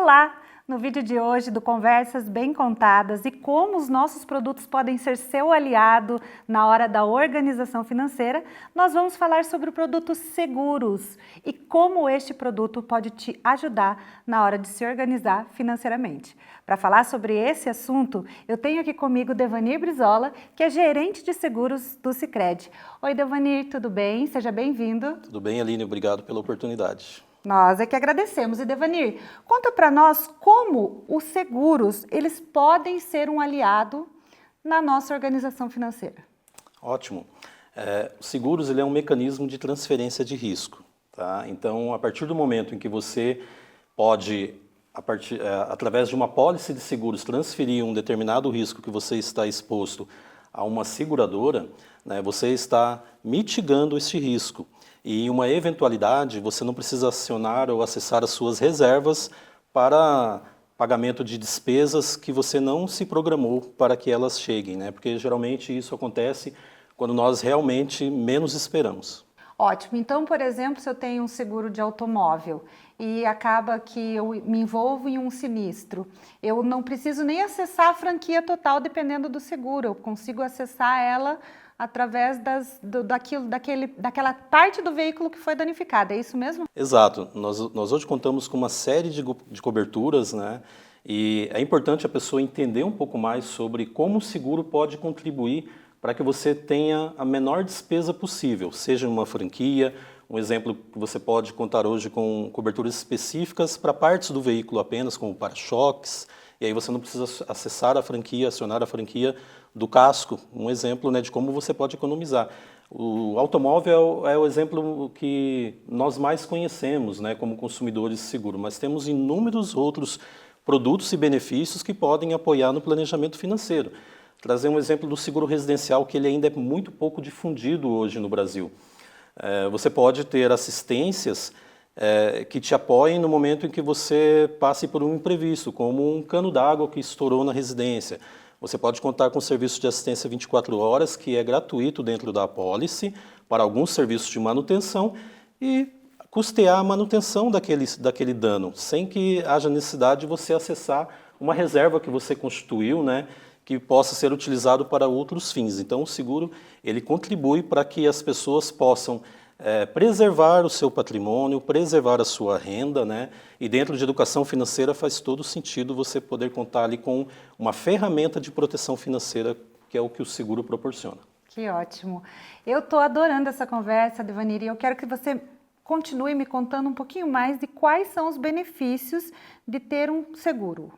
Olá! No vídeo de hoje do Conversas Bem Contadas e como os nossos produtos podem ser seu aliado na hora da organização financeira, nós vamos falar sobre o produto Seguros e como este produto pode te ajudar na hora de se organizar financeiramente. Para falar sobre esse assunto, eu tenho aqui comigo Devanir Brizola, que é gerente de seguros do Sicredi. Oi, Devanir, tudo bem? Seja bem-vindo. Tudo bem, Aline? Obrigado pela oportunidade. Nós é que agradecemos. E Devanir, conta para nós como os seguros eles podem ser um aliado na nossa organização financeira. Ótimo. Os seguros ele é um mecanismo de transferência de risco. Tá? Então, a partir do momento em que você pode, através de uma pólice de seguros, transferir um determinado risco que você está exposto a uma seguradora, né, você está mitigando esse risco. E em uma eventualidade, você não precisa acionar ou acessar as suas reservas para pagamento de despesas que você não se programou para que elas cheguem, né? Porque geralmente isso acontece quando nós realmente menos esperamos. Ótimo. Então, por exemplo, se eu tenho um seguro de automóvel e acaba que eu me envolvo em um sinistro, eu não preciso nem acessar a franquia total dependendo do seguro, eu consigo acessar ela através daquela parte do veículo que foi danificada, é isso mesmo? Exato. Nós hoje contamos com uma série de coberturas, né? E é importante a pessoa entender um pouco mais sobre como o seguro pode contribuir para que você tenha a menor despesa possível, seja uma franquia, um exemplo que você pode contar hoje com coberturas específicas para partes do veículo apenas, como para-choques, e aí você não precisa acessar a franquia, acionar a franquia do casco, um exemplo, né, de como você pode economizar. O automóvel é o exemplo que nós mais conhecemos, né, como consumidores de seguro, mas temos inúmeros outros produtos e benefícios que podem apoiar no planejamento financeiro. Trazer um exemplo do seguro residencial, que ele ainda é muito pouco difundido hoje no Brasil. Você pode ter assistências que te apoiem no momento em que você passe por um imprevisto, como um cano d'água que estourou na residência. Você pode contar com serviço de assistência 24 horas, que é gratuito dentro da apólice, para alguns serviços de manutenção, e custear a manutenção daquele dano, sem que haja necessidade de você acessar uma reserva que você constituiu, né, que possa ser utilizado para outros fins. Então, o seguro ele contribui para que as pessoas possam preservar o seu patrimônio, preservar a sua renda, né? E dentro de educação financeira faz todo sentido você poder contar ali com uma ferramenta de proteção financeira, que é o que o seguro proporciona. Que ótimo. Eu estou adorando essa conversa, Devanir, e eu quero que você continue me contando um pouquinho mais de quais são os benefícios de ter um seguro.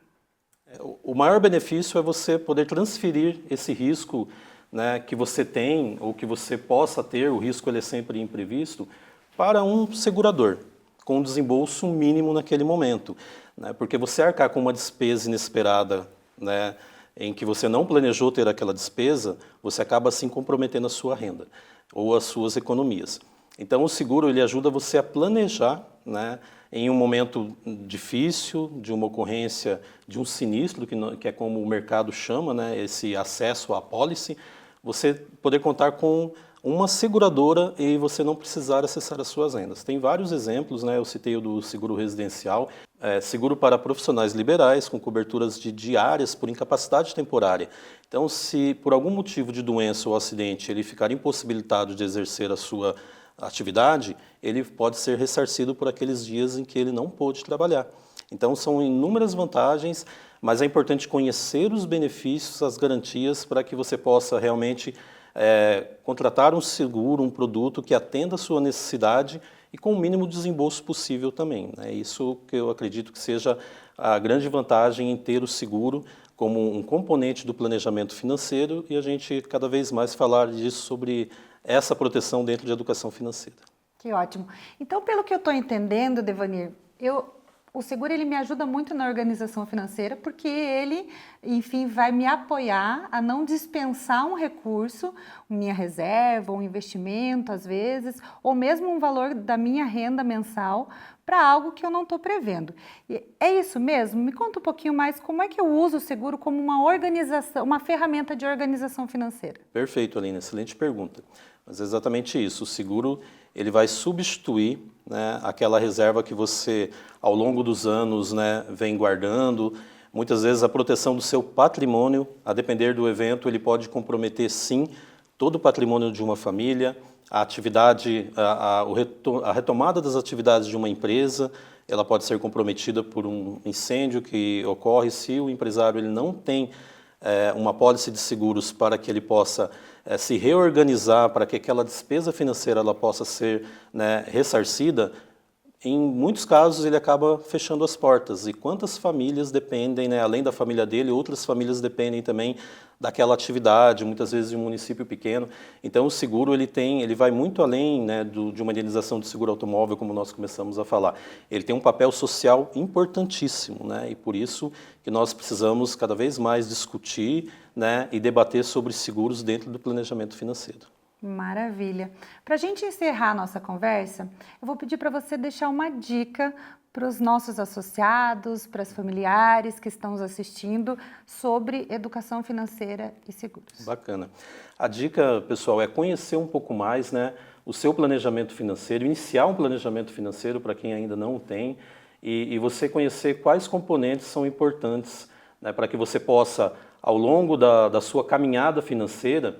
O maior benefício é você poder transferir esse risco, né, que você tem ou que você possa ter, o risco ele é sempre imprevisto, para um segurador, com um desembolso mínimo naquele momento. Né, porque você arcar com uma despesa inesperada, né, em que você não planejou ter aquela despesa, você acaba assim comprometendo a sua renda ou as suas economias. Então o seguro ele ajuda você a planejar, né, em um momento difícil, de uma ocorrência, de um sinistro, que é como o mercado chama, né, esse acesso à apólice, você poder contar com uma seguradora e você não precisar acessar as suas rendas. Tem vários exemplos, né, eu citei o do seguro residencial, seguro para profissionais liberais, com coberturas de diárias por incapacidade temporária. Então, se por algum motivo de doença ou acidente ele ficar impossibilitado de exercer a sua atividade, ele pode ser ressarcido por aqueles dias em que ele não pôde trabalhar. Então são inúmeras vantagens, mas é importante conhecer os benefícios, as garantias, para que você possa realmente contratar um seguro, um produto que atenda a sua necessidade e com o mínimo desembolso possível também. É isso que eu acredito que seja a grande vantagem em ter o seguro como um componente do planejamento financeiro e a gente cada vez mais falar disso sobre essa proteção dentro de educação financeira. Que ótimo. Então, pelo que eu estou entendendo, Devanir, o seguro ele me ajuda muito na organização financeira porque ele, enfim, vai me apoiar a não dispensar um recurso, minha reserva, um investimento às vezes, ou mesmo um valor da minha renda mensal para algo que eu não estou prevendo. E é isso mesmo? Me conta um pouquinho mais como é que eu uso o seguro como uma organização, uma ferramenta de organização financeira. Perfeito, Aline, excelente pergunta. Mas é exatamente isso, o seguro ele vai substituir, né, aquela reserva que você ao longo dos anos, né, vem guardando. Muitas vezes a proteção do seu patrimônio, a depender do evento, ele pode comprometer sim todo o patrimônio de uma família, a atividade, a retomada das atividades de uma empresa, ela pode ser comprometida por um incêndio que ocorre se o empresário ele não tem uma pólice de seguros para que ele possa se reorganizar, para que aquela despesa financeira ela possa ser, né, ressarcida. Em muitos casos ele acaba fechando as portas. E quantas famílias dependem, né, além da família dele, outras famílias dependem também daquela atividade, muitas vezes de um município pequeno. Então o seguro ele vai muito além, né, de uma indenização de seguro automóvel, como nós começamos a falar. Ele tem um papel social importantíssimo, né, e por isso que nós precisamos cada vez mais discutir, né, e debater sobre seguros dentro do planejamento financeiro. Maravilha. Para a gente encerrar a nossa conversa, eu vou pedir para você deixar uma dica para os nossos associados, para os familiares que estão nos assistindo sobre educação financeira e seguros. Bacana. A dica, pessoal, é conhecer um pouco mais, né, o seu planejamento financeiro, iniciar um planejamento financeiro para quem ainda não o tem e você conhecer quais componentes são importantes, né, para que você possa, ao longo da sua caminhada financeira,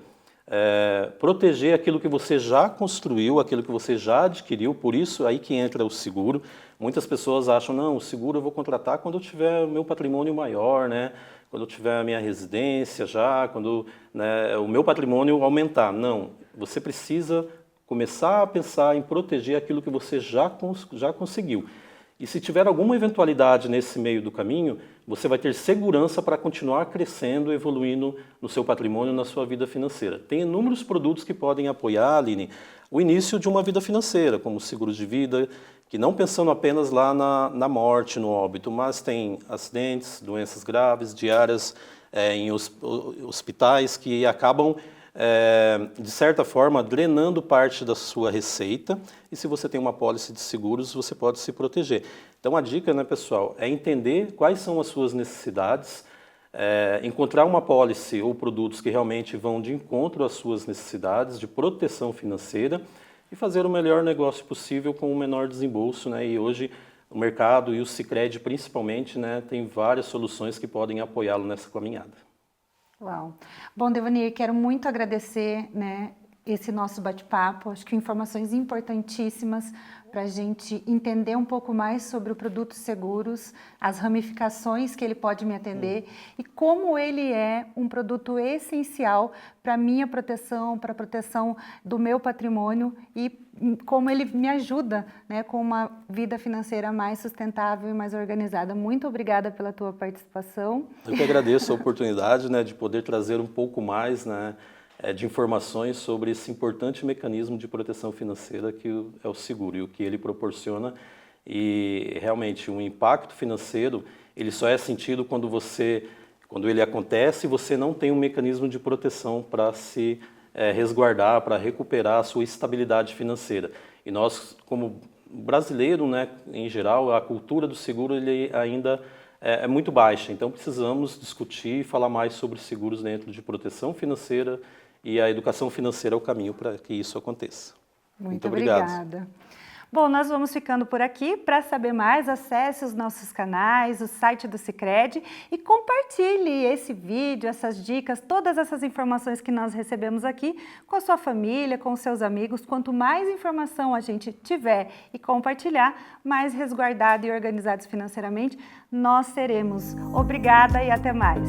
proteger aquilo que você já construiu, aquilo que você já adquiriu, por isso aí que entra o seguro. Muitas pessoas acham, não, o seguro eu vou contratar quando eu tiver o meu patrimônio maior, né? Quando eu tiver a minha residência já, quando, né, o meu patrimônio aumentar. Não, você precisa começar a pensar em proteger aquilo que você já conseguiu. E se tiver alguma eventualidade nesse meio do caminho, você vai ter segurança para continuar crescendo, evoluindo no seu patrimônio, na sua vida financeira. Tem inúmeros produtos que podem apoiar, Aline, o início de uma vida financeira, como seguros de vida, que não pensando apenas lá na morte, no óbito, mas tem acidentes, doenças graves, diárias em hospitais que acabam, de certa forma, drenando parte da sua receita, e se você tem uma pólice de seguros, você pode se proteger. Então a dica, né, pessoal, é entender quais são as suas necessidades, encontrar uma pólice ou produtos que realmente vão de encontro às suas necessidades de proteção financeira e fazer o melhor negócio possível com o menor desembolso, né? E hoje o mercado e o Sicredi principalmente, né, tem várias soluções que podem apoiá-lo nessa caminhada. Uau! Bom, Devanir, quero muito agradecer, né, esse nosso bate-papo. Acho que informações importantíssimas para a gente entender um pouco mais sobre o produto seguros, as ramificações que ele pode me atender e como ele é um produto essencial para a minha proteção, para a proteção do meu patrimônio e como ele me ajuda, né, com uma vida financeira mais sustentável e mais organizada. Muito obrigada pela tua participação. Eu que agradeço a oportunidade, né, de poder trazer um pouco mais, né, de informações sobre esse importante mecanismo de proteção financeira que é o seguro e o que ele proporciona. E realmente o impacto financeiro ele só é sentido quando ele acontece e você não tem um mecanismo de proteção para se resguardar, para recuperar a sua estabilidade financeira. E nós, como brasileiro, né, em geral, a cultura do seguro ele ainda é muito baixa. Então precisamos discutir e falar mais sobre seguros dentro de proteção financeira e a educação financeira é o caminho para que isso aconteça. Muito obrigada. Bom, nós vamos ficando por aqui. Para saber mais, acesse os nossos canais, o site do Sicredi e compartilhe esse vídeo, essas dicas, todas essas informações que nós recebemos aqui com a sua família, com os seus amigos. Quanto mais informação a gente tiver e compartilhar, mais resguardado e organizados financeiramente nós seremos. Obrigada e até mais.